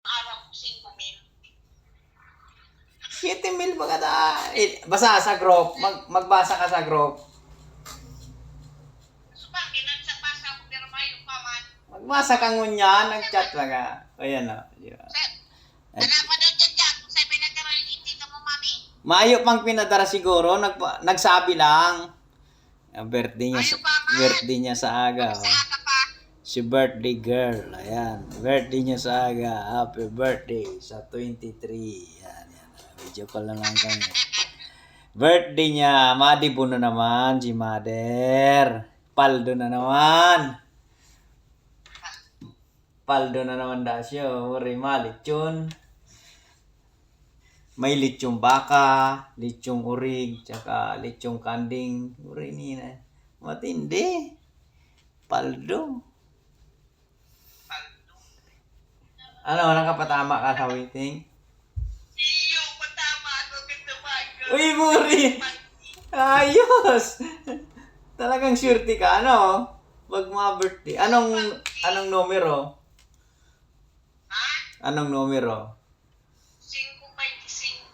Araw ko 5,000. 7,000 ba kada? Basa sa group. Magbasa ka sa group. Subagin, nagsabasa ko pero mayo pa man. Magbasa ka ngunya, nag-chat lang ka. Ayan na. Sir, pa daw dyan. Kung sa'yo pinagkaroon, hindi ka mo, mami. Mayo pang pinadara siguro, nagsabi lang. Birthday niya sa aga. Sa aga pa. Si birthday girl. Ayan. Birthday niya sa aga. Happy birthday sa 23. Yan. Video call na lang kami. Birthday niya. Madibo na naman si Mother. Paldo na naman. Paldo na naman dasyo. Uri lechon. May lechong baka, lechong urig, tsaka lechong kanding. Uri nina. Matindi. Paldo. Ano, nakapatama ka sa waiting? Iyo, patama ako katawagan. Uy, Buri! Ayos! Talagang surety ka, ano? Pag mga birthday. Anong numero? Ha? Anong numero? 5,25.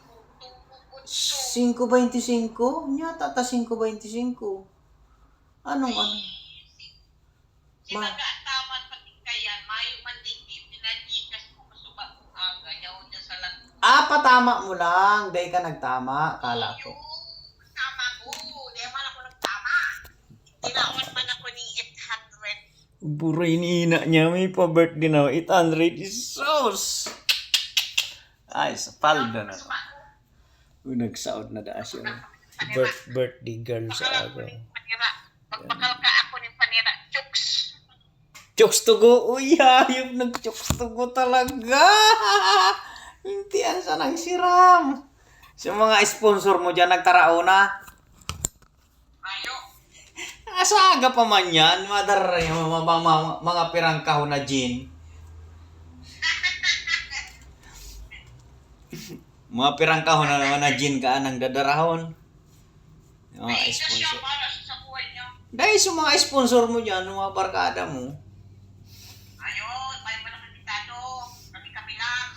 525? Nyata ta 525. Anong? Sinagataman pati kayan, mayo man tingin, pinagikas mo masubak kung aga, yaw niya sa lagot. Patama mo lang. Dahil ka nagtama. Kala ko. Tama ko, di man ako nagtama. Tinaon man ako ni 800. Buray ni ina niya. May pa-birthday na. 800 isos. Ay, sa paldo na. Nagsaod na da siya. Birthday girl sa aga. Pagpakal ka ako ng panira, chooks. Chokes to go. Uy, hayop nag-chokes to go talaga. Hindi yan sa nang siram. Sa mga sponsor mo dyan, nagtarao na. Ayo. Asa aga pa man yan. Madar yung mga pirang kahon na gin. Mga pirang kahon na naman na gin ka nang dadarahon. Yung mga sponsor. Para sa buhay niyo. Dahil sa mga sponsor mo dyan, mga barkada mo. Ayun, may man naman pitado. Kami lang.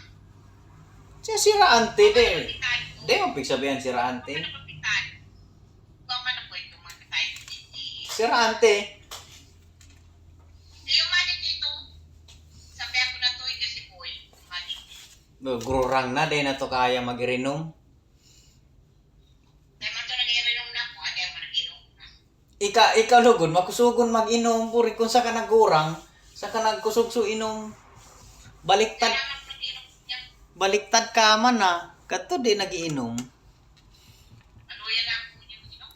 Siya siraante din. Pitado. Hindi mo pigsabihan siraante. Ano ba pitado? Kama na po ito mga pitado. Siraante. Yung mani dito, sabi ako na to, hindi si Boy. Mani. Grurang na din na to kaya mag-irinom. Dahil man ito nag-iinom na ako, dahil man nag-inom na. Ikaw lugod, makusugon mag-inom. Puri kung sa ka nagurang, sa ka nagkusugso inom. Baliktad. Kaya man nag-inom niya. Baliktad ka man na. Kato di nagiinom. Ano yan ako niya mag-inom?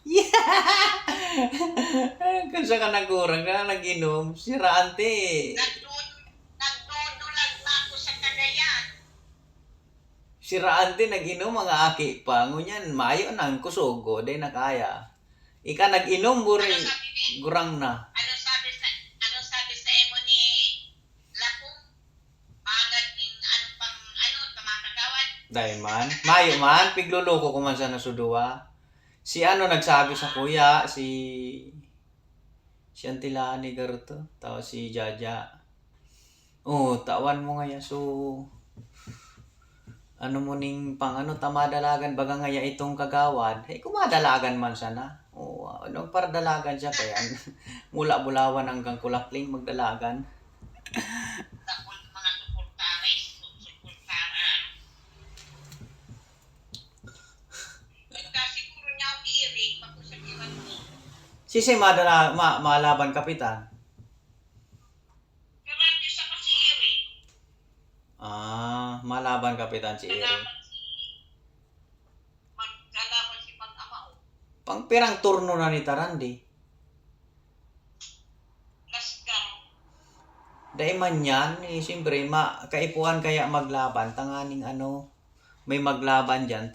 Kung sa ka nagurang ka nag-inom, siraante. Nagdudulag na ako sa kanayan. Siraante nag-inom mga aki pa. Ngunyan, mayo nang kusugo, di na kaya. Ika nag-inom, gurang na. Ano sabi sa emo ni Lakong? Agad ning ano pang tamakagawad. Dahil man, mayo man, pigluloko ko man sa nasuduwa. Si ano nagsabi sa kuya, si Antilani Garuto, tapos si Jaja. Oh, tawan mo nga so ano mo ning tamadalagan baga nga itong kagawad. Kumadalagan man sana. Anong para dalagan siya kaya mula Bulawan hanggang Kulakling magdalagan. Tapos mga suportaris, suportaran. Siguro niya ako iirig pag usabihan mo. Sisi malaban kapitan. Pero hindi sa kasi iirig. Malaban kapitan si Eri. Magkalaban si Pag-amao. Pang pirang turno na ni Tarandi. Lasgar. Dahil man yan, siyempre, kaipuan kaya maglaban. Tanganing may maglaban dyan.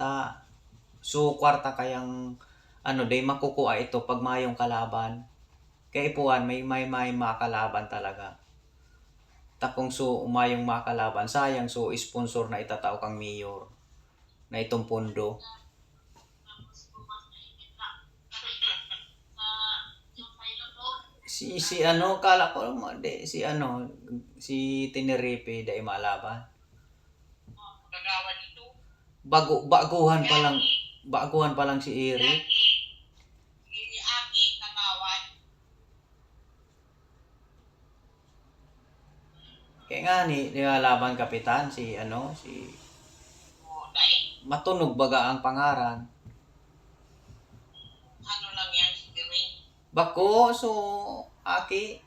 So, kwarta kayang, dahil makukuha ito pag mayong kalaban. Kaipuan, may makalaban talaga. Kung mayong makalaban, sayang sponsor na itatao kang mayor na itong pondo. Kala ko si Tenerife dahil malaban. kagawa dito. Baguhan pa lang si Eric. Ini Aki kagawan. Kaya nga di ba laban kapitan, si Dai, matunog baga ang pangaran. ano lang yan, siguro. Bako, so, Aki.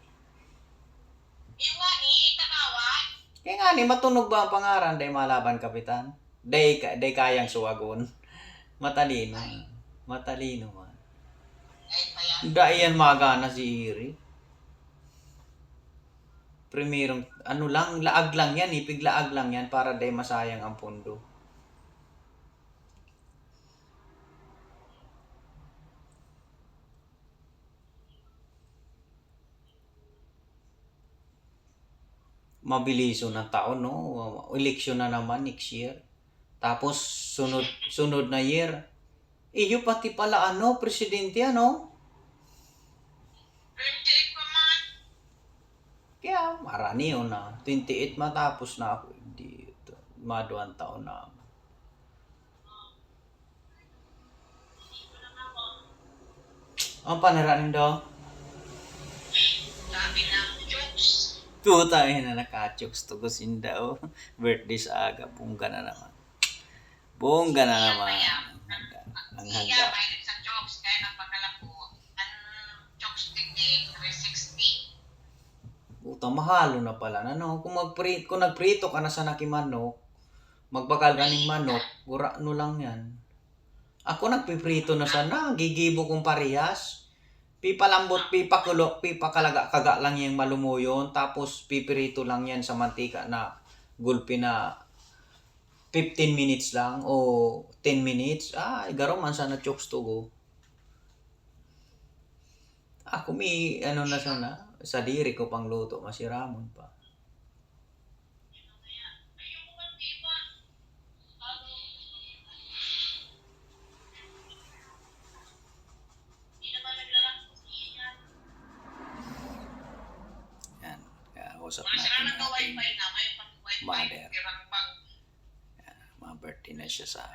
Iwan ni kagawan. Kaya nga matunog ba ang pangaran, day malaban kapitan? Day kayang suwagon. Matalino. Matalino man. Ay, pa yan. Day yan magana si Eric. Primerong, laag lang yan, ipiglaag lang yan para day masayang ang pundo. Mabiliso ng taon, no? Eleksyon na naman next year. Tapos, sunod na year. Iyo pati pala presidente, 28 pa man. Kaya, marani yun na. 28 matapos na ako. Hindi, maduan taon na. Ang panaranin daw? Sabi ng jokes. Puta na nakachoks to gusin daw. Birthday sa aga. Bongga na naman. Bongga na naman. Ang Siya, handa. may sa jokes. Kaya napakala ko. Ang jokes tingin, 360. Puta, mahalo na pala. Kung nagprito ka na sa nakimanok, magbakal ka ng manok, gurano lang yan. Ako nagpiprito na sana, gigibo kong parehas. Pipalambot, pipakulok, pipakalaga-kaga lang yung malumuyon, tapos pipirito lang yan sa mantika na gulpi na 15 minutes lang o 10 minutes. Garo man sana chokes to go. Ako may na sana, sa diri ko pang luto, masiramon pa. Yan, kausap Wala siya natin nang ating wifi na. May pag-wifi. mother. Pirang bang. Mga birthday na siya sa